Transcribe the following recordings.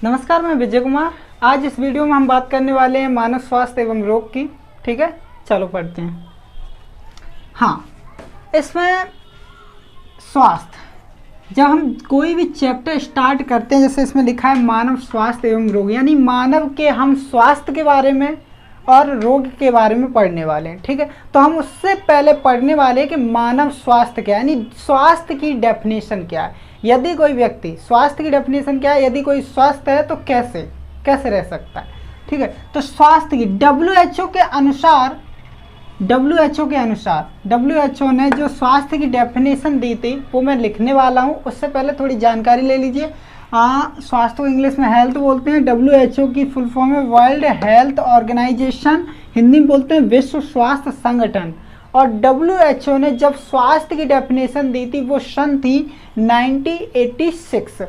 नमस्कार, मैं विजय कुमार। आज इस वीडियो में हम बात करने वाले हैं मानव स्वास्थ्य एवं रोग की। ठीक है, चलो पढ़ते हैं। हाँ, इसमें स्वास्थ्य, जब हम कोई भी चैप्टर स्टार्ट करते हैं, जैसे इसमें लिखा है मानव स्वास्थ्य एवं रोग, यानी मानव के हम स्वास्थ्य के बारे में और रोग के बारे में पढ़ने वाले हैं। ठीक है, तो हम उससे पहले पढ़ने वाले हैं कि मानव स्वास्थ्य क्या है, यानी स्वास्थ्य की डेफिनेशन क्या है। यदि कोई व्यक्ति, स्वास्थ्य की डेफिनेशन क्या है, यदि कोई स्वस्थ है तो कैसे रह सकता है। ठीक है, तो स्वास्थ्य की WHO के अनुसार, WHO ने जो स्वास्थ्य की डेफिनेशन दी थी वो मैं लिखने वाला हूँ। उससे पहले थोड़ी जानकारी ले लीजिए। स्वास्थ्य को इंग्लिश में हेल्थ बोलते हैं। WHO की फुल फॉर्म है वर्ल्ड हेल्थ ऑर्गेनाइजेशन, हिंदी में बोलते हैं विश्व स्वास्थ्य संगठन। और WHO ने जब स्वास्थ्य की डेफिनेशन दी थी वो सन थी 1986,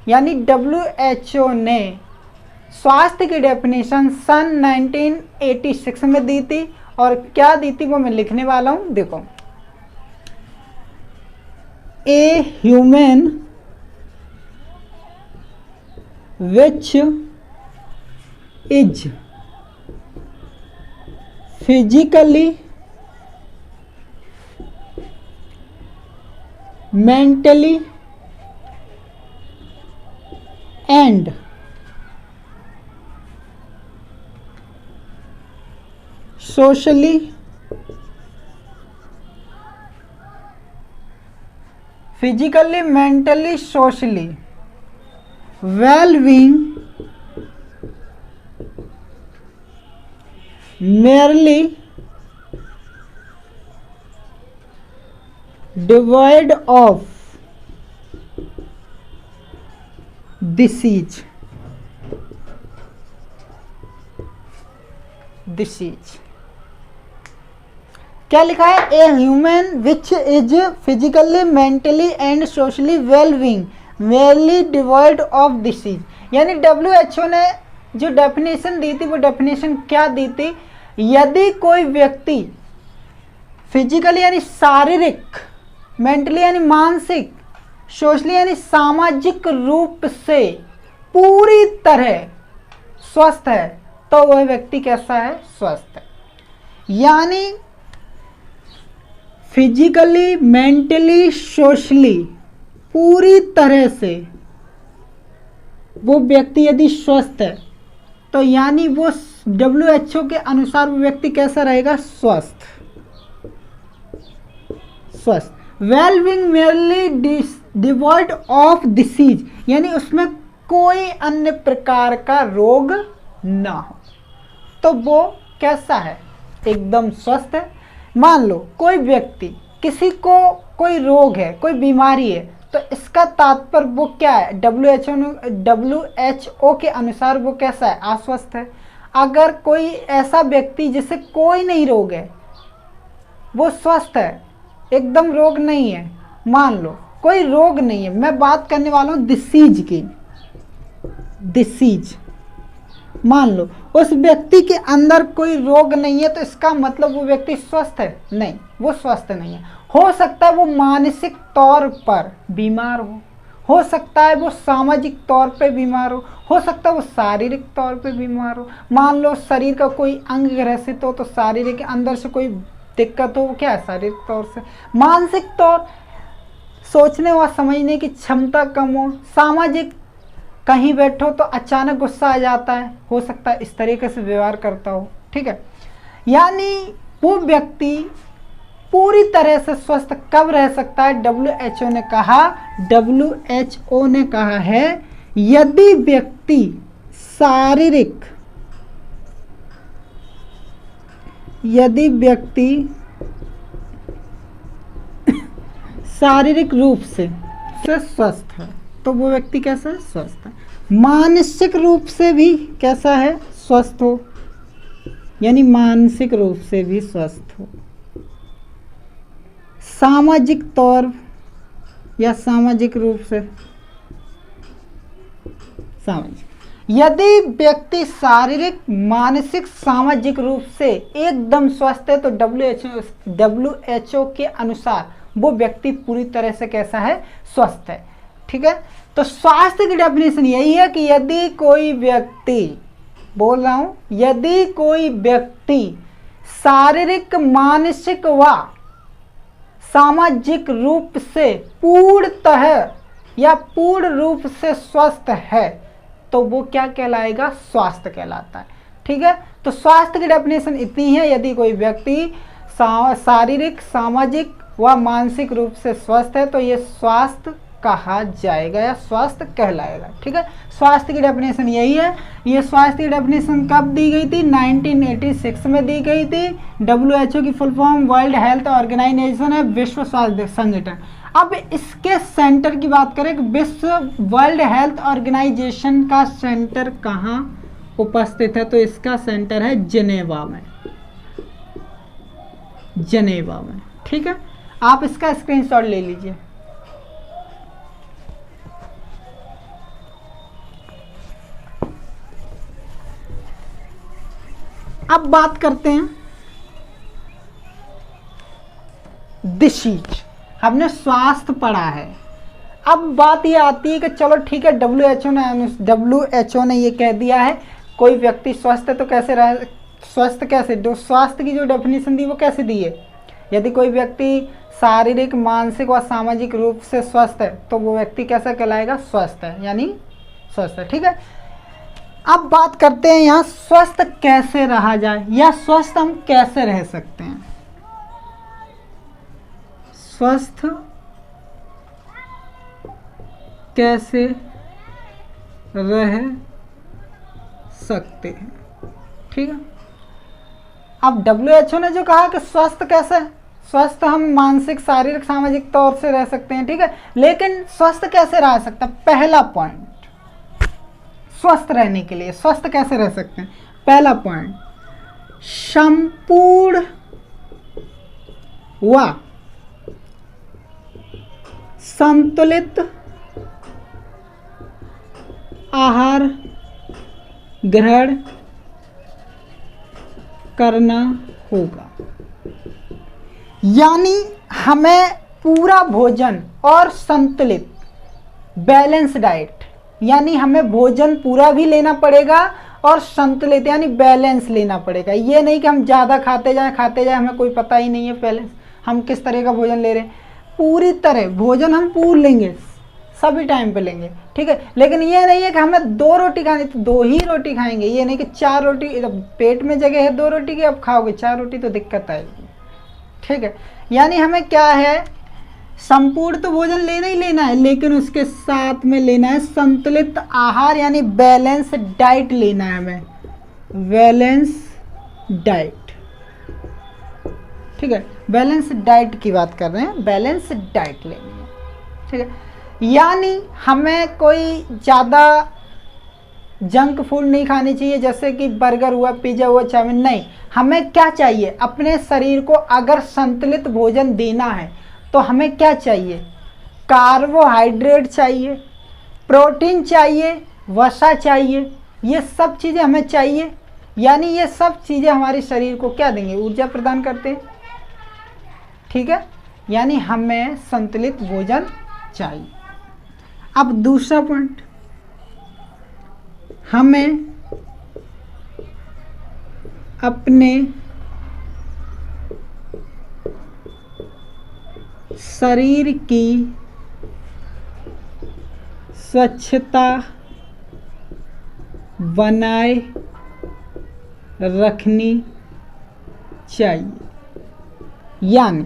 यानी WHO ने स्वास्थ्य की डेफिनेशन सन 1986 में दी थी। और क्या दी थी वो मैं लिखने वाला हूं, देखो। ए human which is physically, mentally and socially well-being merely devoid of disease। क्या लिखा है? A human which is physically, mentally and socially well-being merely devoid of disease. यानी WHO ने जो डेफिनेशन दी थी वो डेफिनेशन क्या दी थी? यदि कोई व्यक्ति फिजिकली यानी शारीरिक, मेंटली यानी मानसिक, सोशली यानी सामाजिक रूप से पूरी तरह स्वस्थ है तो वह व्यक्ति कैसा है? स्वस्थ है। यानी फिजिकली, मेंटली, सोशली पूरी तरह से वो व्यक्ति यदि स्वस्थ है तो यानी वो WHO के अनुसार वो व्यक्ति कैसा रहेगा? स्वस्थ। Well-being merely devoid of disease, यानी उसमें कोई अन्य प्रकार का रोग ना हो तो वो कैसा है? एकदम स्वस्थ है। मान लो कोई व्यक्ति, किसी को कोई रोग है, कोई बीमारी है, तो इसका तात्पर्य वो क्या है? WHO के अनुसार वो कैसा है? अस्वस्थ है। अगर कोई ऐसा व्यक्ति जिसे कोई नहीं रोग है, वो स्वस्थ है, एकदम रोग नहीं है। मान लो कोई रोग नहीं है, मैं बात करने वाला हूँ डिसीज की। डिसीज, मान लो उस व्यक्ति के अंदर कोई रोग नहीं है तो इसका मतलब वो व्यक्ति स्वस्थ है? नहीं, वो स्वस्थ नहीं है। हो सकता है वो मानसिक तौर पर बीमार हो सकता है वो सामाजिक तौर पे बीमार हो सकता है वो शारीरिक तौर पे बीमार हो। मान लो शरीर का कोई अंग ग्रसित हो तो शारीरिक अंदर से कोई दिक्कत हो, वो क्या है? शारीरिक तौर से। मानसिक तौर, सोचने और समझने की क्षमता कम हो। सामाजिक, कहीं बैठो तो अचानक गुस्सा आ जाता है, हो सकता है इस तरीके से व्यवहार करता हो। ठीक है, यानी वो व्यक्ति पूरी तरह से स्वस्थ कब रह सकता है? WHO ने कहा है यदि व्यक्ति शारीरिक रूप से स्वस्थ है तो वो व्यक्ति कैसा है? स्वस्थ है। मानसिक रूप से भी कैसा है? स्वस्थ हो, यानी मानसिक रूप से भी स्वस्थ हो। सामाजिक तौर या सामाजिक रूप से सामाजिक, यदि व्यक्ति शारीरिक, मानसिक, सामाजिक रूप से एकदम स्वस्थ है तो WHO के अनुसार वो व्यक्ति पूरी तरह से कैसा है? स्वस्थ है। ठीक है, तो स्वास्थ्य की डेफिनेशन यही है कि यदि कोई व्यक्ति, बोल रहा हूं, यदि कोई व्यक्ति शारीरिक, मानसिक व सामाजिक रूप से पूर्णतः या पूर्ण रूप से स्वस्थ है तो वो क्या कहलाएगा? स्वास्थ्य कहलाता है। ठीक है, तो स्वास्थ्य की डेफिनेशन इतनी है, यदि कोई व्यक्ति शारीरिक, सामाजिक व मानसिक रूप से स्वस्थ है तो ये स्वास्थ्य कहा जाएगा या स्वास्थ्य कहलाएगा। ठीक है, स्वास्थ्य की डेफिनेशन यही है। ये स्वास्थ्य की डेफिनेशन कब दी गई थी? 1986 में दी गई थी। WHO की full form World Health Organisation है, विश्व स्वास्थ्य संगठन। अब इसके सेंटर की बात करें, विश्व वर्ल्ड हेल्थ ऑर्गेनाइजेशन का सेंटर कहाँ उपस्थित है? तो इसका सेंटर है जेनेवा में, जेनेवा में। ठीक है, आप इसका स्क्रीनशॉट ले लीजिए। अब बात करते हैं डिसीज। हमने स्वास्थ्य पढ़ा है, अब बात ये आती है कि चलो ठीक है, WHO ने ये कह दिया है कोई व्यक्ति स्वस्थ है तो कैसे रह, स्वस्थ कैसे, स्वास्थ्य की जो डेफिनेशन दी वो कैसे दी है? यदि कोई व्यक्ति शारीरिक, मानसिक व सामाजिक रूप से स्वस्थ है तो वो व्यक्ति कैसा कहलाएगा? स्वस्थ है, यानी स्वस्थ है। ठीक है, अब बात करते हैं यहाँ स्वस्थ कैसे रहा जाए या स्वस्थ हम कैसे रह सकते हैं। स्वस्थ कैसे रह सकते हैं। ठीक है, अब WHO ने जो कहा कि स्वस्थ कैसे, स्वस्थ हम मानसिक, शारीरिक, सामाजिक तौर से रह सकते हैं। ठीक है, लेकिन स्वस्थ कैसे रह सकता है? पहला पॉइंट, स्वस्थ रहने के लिए स्वस्थ कैसे रह सकते हैं? पहला पॉइंट, संपूर्ण व संतुलित आहार ग्रहण करना होगा। यानी हमें पूरा भोजन और संतुलित, बैलेंस डाइट, यानी हमें भोजन पूरा भी लेना पड़ेगा और संतुलित यानी बैलेंस लेना पड़ेगा। ये नहीं कि हम ज़्यादा खाते जाएं, हमें कोई पता ही नहीं है पहले हम किस तरह का भोजन ले रहे हैं। पूरी तरह भोजन हम पूरा लेंगे, सभी टाइम पे लेंगे। ठीक है, लेकिन ये नहीं है कि हमें 2 रोटी खानी तो 2 ही रोटी खाएंगे। ये नहीं कि 4 रोटी, पेट में जगह है 2 रोटी की, अब खाओगे 4 रोटी तो दिक्कत आएगी। ठीक है, यानी हमें क्या है, संपूर्ण तो भोजन लेना ही लेना है, लेकिन उसके साथ में लेना है संतुलित आहार यानी बैलेंस डाइट लेना है हमें, बैलेंस डाइट। ठीक है, बैलेंस डाइट की बात कर रहे हैं, बैलेंस डाइट लेनी है। ठीक है, यानी हमें कोई ज़्यादा जंक फूड नहीं खानी चाहिए, जैसे कि बर्गर हुआ, पिज़्ज़ा हुआ, चाउमीन, नहीं। हमें क्या चाहिए? अपने शरीर को अगर संतुलित भोजन देना है तो हमें क्या चाहिए? कार्बोहाइड्रेट चाहिए, प्रोटीन चाहिए, वसा चाहिए, ये सब चीज़ें हमें चाहिए। यानी ये सब चीज़ें हमारे शरीर को क्या देंगे? ऊर्जा प्रदान करते हैं। ठीक है, यानी हमें संतुलित भोजन चाहिए। अब दूसरा पॉइंट, हमें अपने शरीर की स्वच्छता बनाए रखनी चाहिए। यानी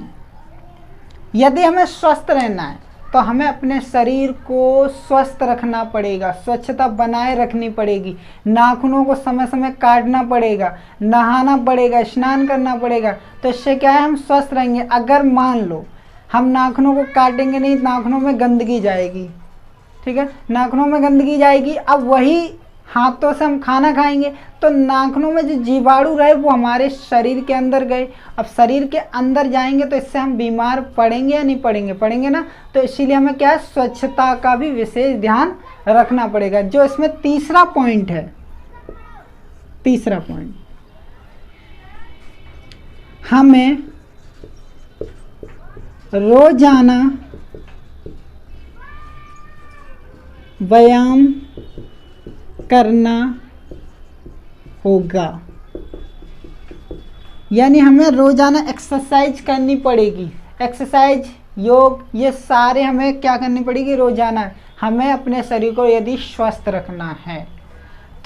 यदि हमें स्वस्थ रहना है तो हमें अपने शरीर को स्वस्थ रखना पड़ेगा, स्वच्छता बनाए रखनी पड़ेगी, नाखूनों को समय समय काटना पड़ेगा, नहाना पड़ेगा, स्नान करना पड़ेगा। तो इससे क्या है, हम स्वस्थ रहेंगे। अगर मान लो हम नाखूनों को काटेंगे नहीं, नाखूनों में गंदगी जाएगी। ठीक है, नाखूनों में गंदगी जाएगी। अब वही हाथों से हम खाना खाएंगे तो नाखूनों में जो जीवाणु रहे वो हमारे शरीर के अंदर गए। अब शरीर के अंदर जाएंगे तो इससे हम बीमार पड़ेंगे या नहीं पड़ेंगे? पड़ेंगे ना। तो इसीलिए हमें क्या है, स्वच्छता का भी विशेष ध्यान रखना पड़ेगा। जो इसमें तीसरा पॉइंट है, तीसरा पॉइंट, हमें रोजाना व्यायाम करना होगा, यानी हमें रोजाना एक्सरसाइज करनी पड़ेगी। एक्सरसाइज, योग, ये सारे हमें क्या करनी पड़ेगी? रोजाना हमें अपने शरीर को यदि स्वस्थ रखना है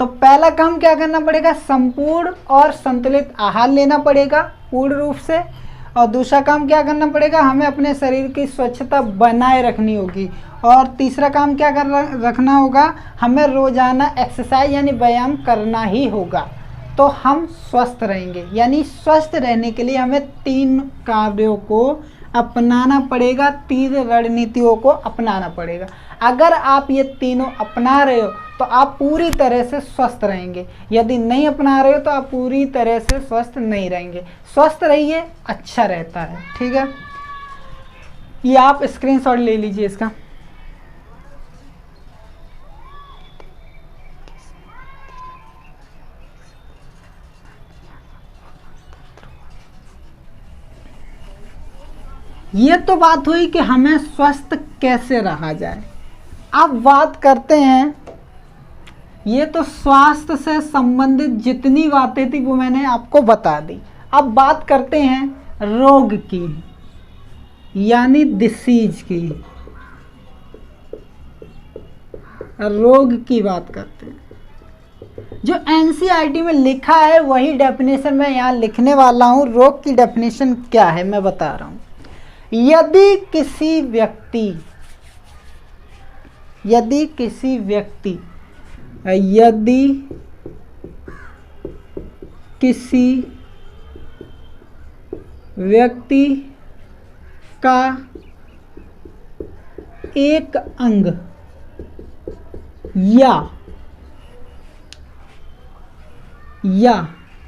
तो पहला काम क्या करना पड़ेगा? संपूर्ण और संतुलित आहार लेना पड़ेगा पूर्ण रूप से। और दूसरा काम क्या करना पड़ेगा? हमें अपने शरीर की स्वच्छता बनाए रखनी होगी। और तीसरा काम क्या रखना होगा? हमें रोजाना एक्सरसाइज यानी व्यायाम करना ही होगा, तो हम स्वस्थ रहेंगे। यानी स्वस्थ रहने के लिए हमें 3 कार्यों को अपनाना पड़ेगा, 3 रणनीतियों को अपनाना पड़ेगा। अगर आप ये तीनों अपना रहे हो तो आप पूरी तरह से स्वस्थ रहेंगे। यदि नहीं अपना रहे हो तो आप पूरी तरह से स्वस्थ नहीं रहेंगे। स्वस्थ रहिए, अच्छा रहता है। ठीक है, ये आप स्क्रीनशॉट ले लीजिए इसका। ये तो बात हुई कि हमें स्वस्थ कैसे रहा जाए। अब बात करते हैं, ये तो स्वास्थ्य से संबंधित जितनी बातें थी वो मैंने आपको बता दी। अब बात करते हैं रोग की, यानी डिसीज की। रोग की बात करते हैं। जो एनसीईआरटी में लिखा है वही डेफिनेशन मैं यहाँ लिखने वाला हूँ। रोग की डेफिनेशन क्या है मैं बता रहा हूँ। यदि किसी व्यक्ति का एक अंग या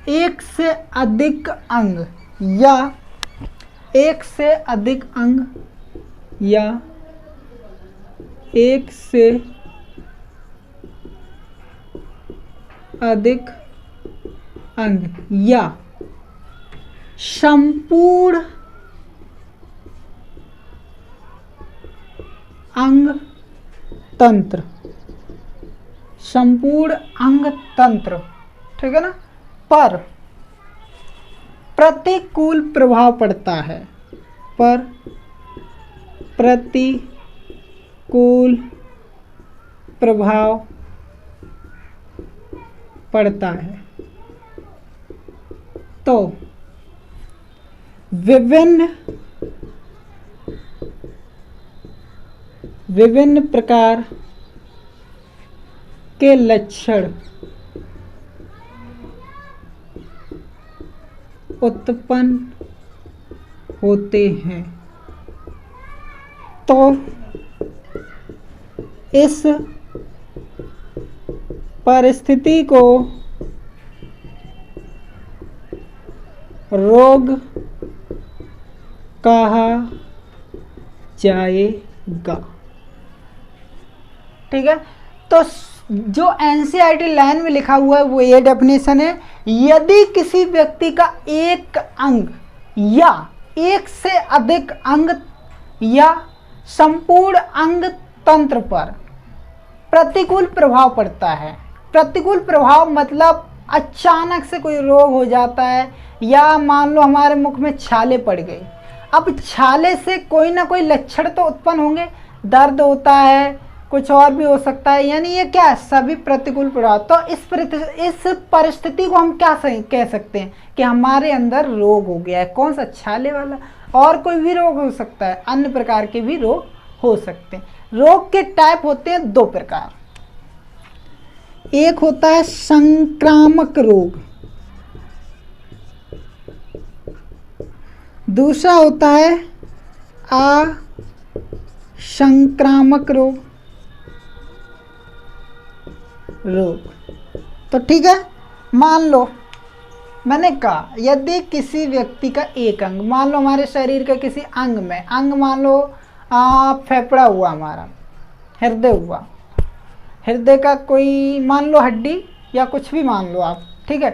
एक से अधिक अंग या एक से अधिक अंग या संपूर्ण अंग तंत्र, ठीक है ना, पर प्रतिकूल प्रभाव पड़ता है, तो विभिन्न प्रकार के लक्षण उत्पन्न होते हैं। तो इस परिस्थिति को रोग कहा जाएगा। ठीक है, तो जो एनसीईआरटी लाइन में लिखा हुआ है वो ये डेफिनेशन है। यदि किसी व्यक्ति का एक अंग या एक से अधिक अंग या संपूर्ण अंग तंत्र पर प्रतिकूल प्रभाव पड़ता है। प्रतिकूल प्रभाव मतलब अचानक से कोई रोग हो जाता है, या मान लो हमारे मुख में छाले पड़ गई। अब छाले से कोई ना कोई लक्षण तो उत्पन्न होंगे, दर्द होता है, कुछ और भी हो सकता है। यानी ये क्या है? सभी प्रतिकूल प्रभाव। तो इस परिस्थिति को हम क्या कह सकते हैं कि हमारे अंदर रोग हो गया है। कौन सा? छाले वाला। और कोई भी रोग हो सकता है, अन्य प्रकार के भी रोग हो सकते हैं। रोग के टाइप होते हैं 2 प्रकार। एक होता है संक्रामक रोग, दूसरा होता है असंक्रामक रोग। तो ठीक है, मान लो मैंने कहा यदि किसी व्यक्ति का एक अंग, मान लो हमारे शरीर के किसी अंग में, मान लो फेफड़ा हुआ, हमारा हृदय हुआ, हृदय का कोई मान लो हड्डी या कुछ भी मान लो आप, ठीक है,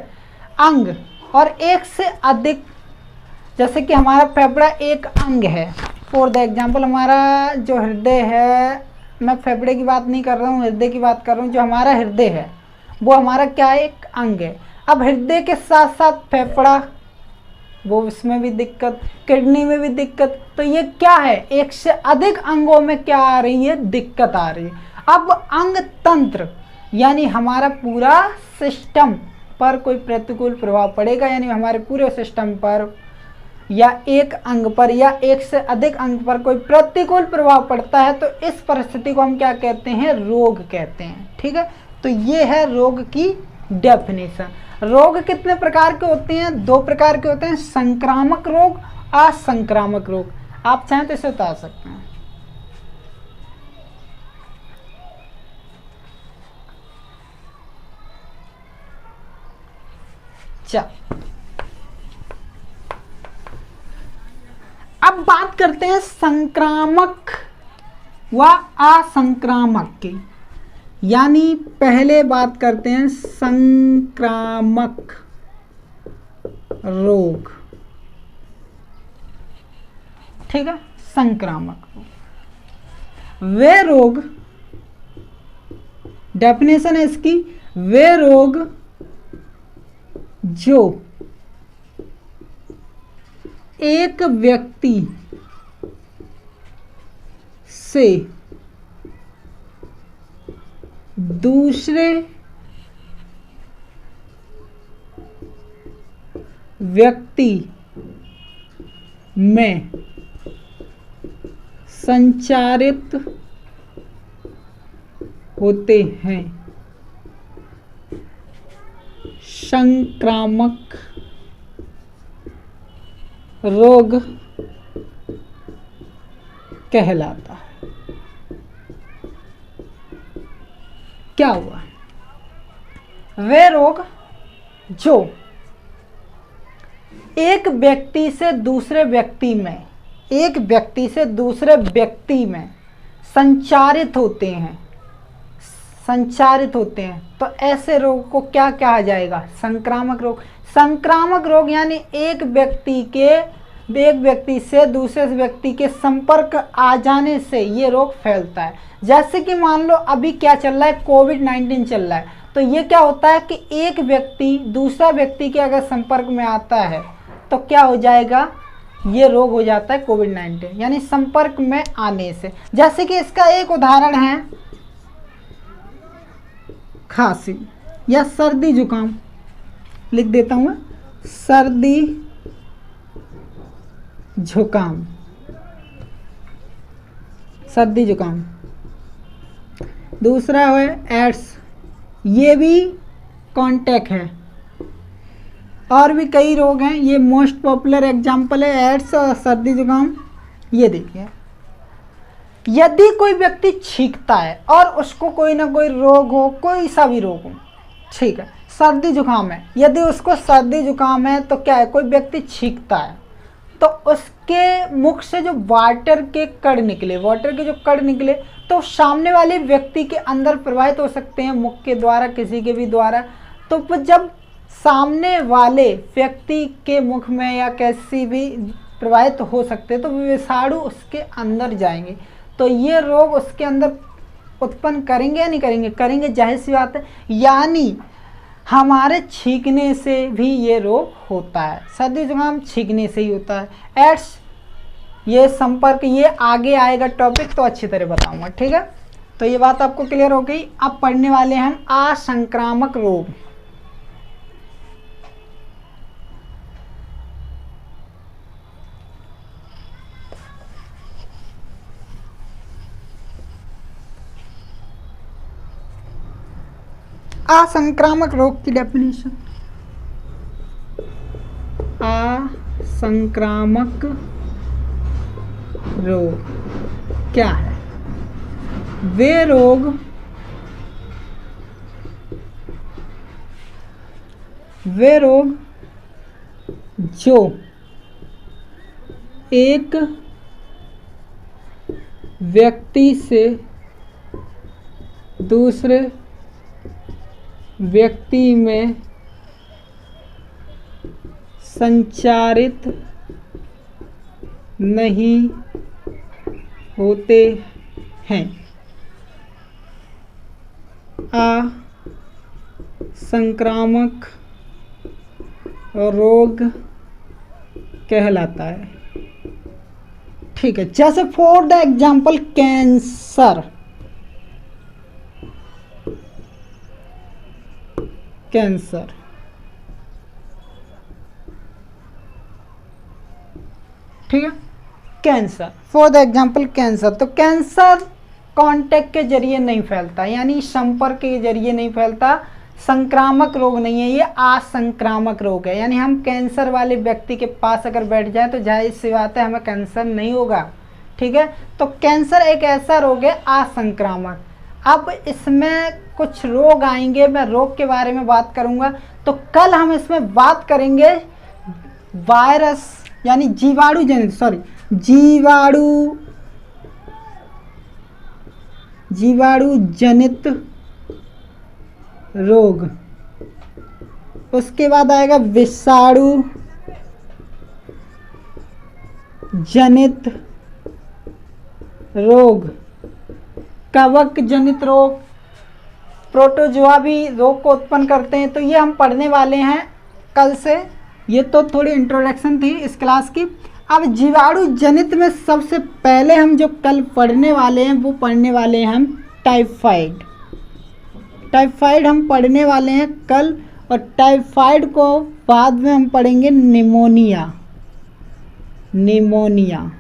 अंग, और एक से अधिक, जैसे कि हमारा फेफड़ा एक अंग है। फॉर द एग्जाम्पल हमारा जो हृदय है मैं फेफड़े की बात नहीं कर रहा हूँ, हृदय की बात कर रहा हूँ। जो हमारा हृदय है वो हमारा क्या है, एक अंग है। अब हृदय के साथ साथ फेफड़ा, वो उसमें भी दिक्कत, किडनी में भी दिक्कत। तो ये क्या है, एक से अधिक अंगों में क्या आ रही है, दिक्कत आ रही है। अब अंग तंत्र यानी हमारा पूरा सिस्टम पर कोई प्रतिकूल प्रभाव पड़ेगा, यानी हमारे पूरे सिस्टम पर या एक अंग पर या एक से अधिक अंग पर कोई प्रतिकूल प्रभाव पड़ता है, तो इस परिस्थिति को हम क्या कहते हैं, रोग कहते हैं। ठीक है, तो ये है रोग की डेफिनेशन। रोग कितने प्रकार के होते हैं, 2 प्रकार के होते हैं, संक्रामक रोग, असंक्रामक रोग। आप चाहें तो इसे बता सकते हैं। चल, अब बात करते हैं संक्रामक व असंक्रामक की। यानी पहले बात करते हैं संक्रामक रोग। ठीक है, संक्रामक रोग, वे रोग, डेफिनेशन है इसकी, वे रोग जो एक व्यक्ति से दूसरे व्यक्ति में संचारित होते हैं, संक्रामक रोग कहलाता है। क्या हुआ, वे रोग जो एक व्यक्ति से दूसरे व्यक्ति में, एक व्यक्ति से दूसरे व्यक्ति में संचारित होते हैं, संचारित होते हैं, तो ऐसे रोग को क्या कहा जाएगा, संक्रामक रोग। संक्रामक रोग यानी एक व्यक्ति से दूसरे व्यक्ति के संपर्क आ जाने से ये रोग फैलता है। जैसे कि मान लो अभी क्या चल रहा है, कोविड-19 चल रहा है, तो ये क्या होता है कि एक व्यक्ति दूसरा व्यक्ति के अगर संपर्क में आता है तो क्या हो जाएगा, ये रोग हो जाता है कोविड-19, यानी संपर्क में आने से। जैसे कि इसका एक उदाहरण है खांसी या सर्दी जुकाम, लिख देता हूँ, सर्दी जुकाम, सर्दी जुकाम। दूसरा है एड्स, ये भी कांटेक्ट है। और भी कई रोग हैं, ये मोस्ट पॉपुलर एग्जांपल है एड्स और सर्दी जुकाम। ये देखिए, यदि कोई व्यक्ति छींकता है और उसको कोई ना कोई रोग हो, कोई सा भी रोग हो, ठीक है, सर्दी जुकाम है, यदि उसको सर्दी जुकाम है तो क्या है, कोई व्यक्ति छींकता है तो उसके मुख से जो वाटर के कण निकले, वाटर के जो कण निकले, तो सामने वाले व्यक्ति के अंदर प्रवाहित हो सकते हैं मुख के द्वारा, किसी के भी द्वारा। तो जब सामने वाले व्यक्ति के मुख में या कैसी भी प्रवाहित हो सकते हैं, तो विषाणु उसके अंदर जाएंगे, तो ये रोग उसके अंदर उत्पन्न करेंगे या नहीं करेंगे, करेंगे, जाहिर सी बात है। यानी हमारे छींकने से भी ये रोग होता है, सर्दी जुकाम छींकने से ही होता है। एड्स, ये संपर्क, ये आगे आएगा टॉपिक तो अच्छी तरह बताऊंगा, ठीक है। तो ये बात आपको क्लियर हो गई। अब पढ़ने वाले हैं हम असंक्रामक रोग। असंक्रामक रोग की डेफिनेशन, असंक्रामक रोग क्या है, वे रोग जो एक व्यक्ति से दूसरे व्यक्ति में संचारित नहीं होते हैं, असंक्रामक रोग कहलाता है। ठीक है, जैसे for the example cancer, cancer, ठीक है, cancer, for the example cancer. तो कैंसर कांटेक्ट के जरिए नहीं फैलता, यानी संपर्क के जरिए नहीं फैलता, संक्रामक रोग नहीं है, ये असंक्रामक रोग है। यानी हम कैंसर वाले व्यक्ति के पास अगर बैठ जाए तो जाहिर सी बात है हमें कैंसर नहीं होगा। ठीक है, तो कैंसर एक ऐसा रोग है असंक्रामक। अब इसमें कुछ रोग आएंगे, मैं रोग के बारे में बात करूंगा। तो कल हम इसमें बात करेंगे वायरस यानी जीवाणु जनित, जीवाणु जनित रोग। उसके बाद आएगा विषाणु जनित रोग, कवक जनित रोग, प्रोटोजोआ भी रोग को उत्पन्न करते हैं। तो ये हम पढ़ने वाले हैं कल से। ये तो थोड़ी इंट्रोडक्शन थी इस क्लास की। अब जीवाणु जनित में सबसे पहले हम जो कल पढ़ने वाले हैं वो पढ़ने वाले हैं हम टाइफाइड। टाइफाइड हम पढ़ने वाले हैं कल, और टाइफाइड को बाद में हम पढ़ेंगे निमोनिया, निमोनिया।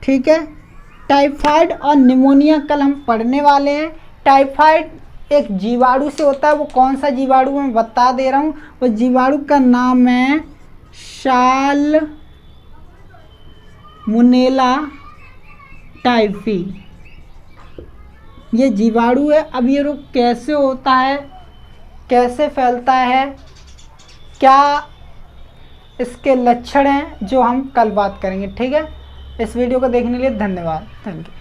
ठीक है, टाइफाइड और निमोनिया कल हम पढ़ने वाले हैं। टाइफाइड एक जीवाणु से होता है, वो कौन सा जीवाणु मैं बता दे रहा हूँ। वो जीवाणु का नाम है साल्मोनेला टाइफी। ये जीवाणु है। अब ये रोग कैसे होता है, कैसे फैलता है, क्या इसके लक्षण हैं, जो हम कल बात करेंगे। ठीक है, इस वीडियो को देखने के लिए धन्यवाद। Thank you.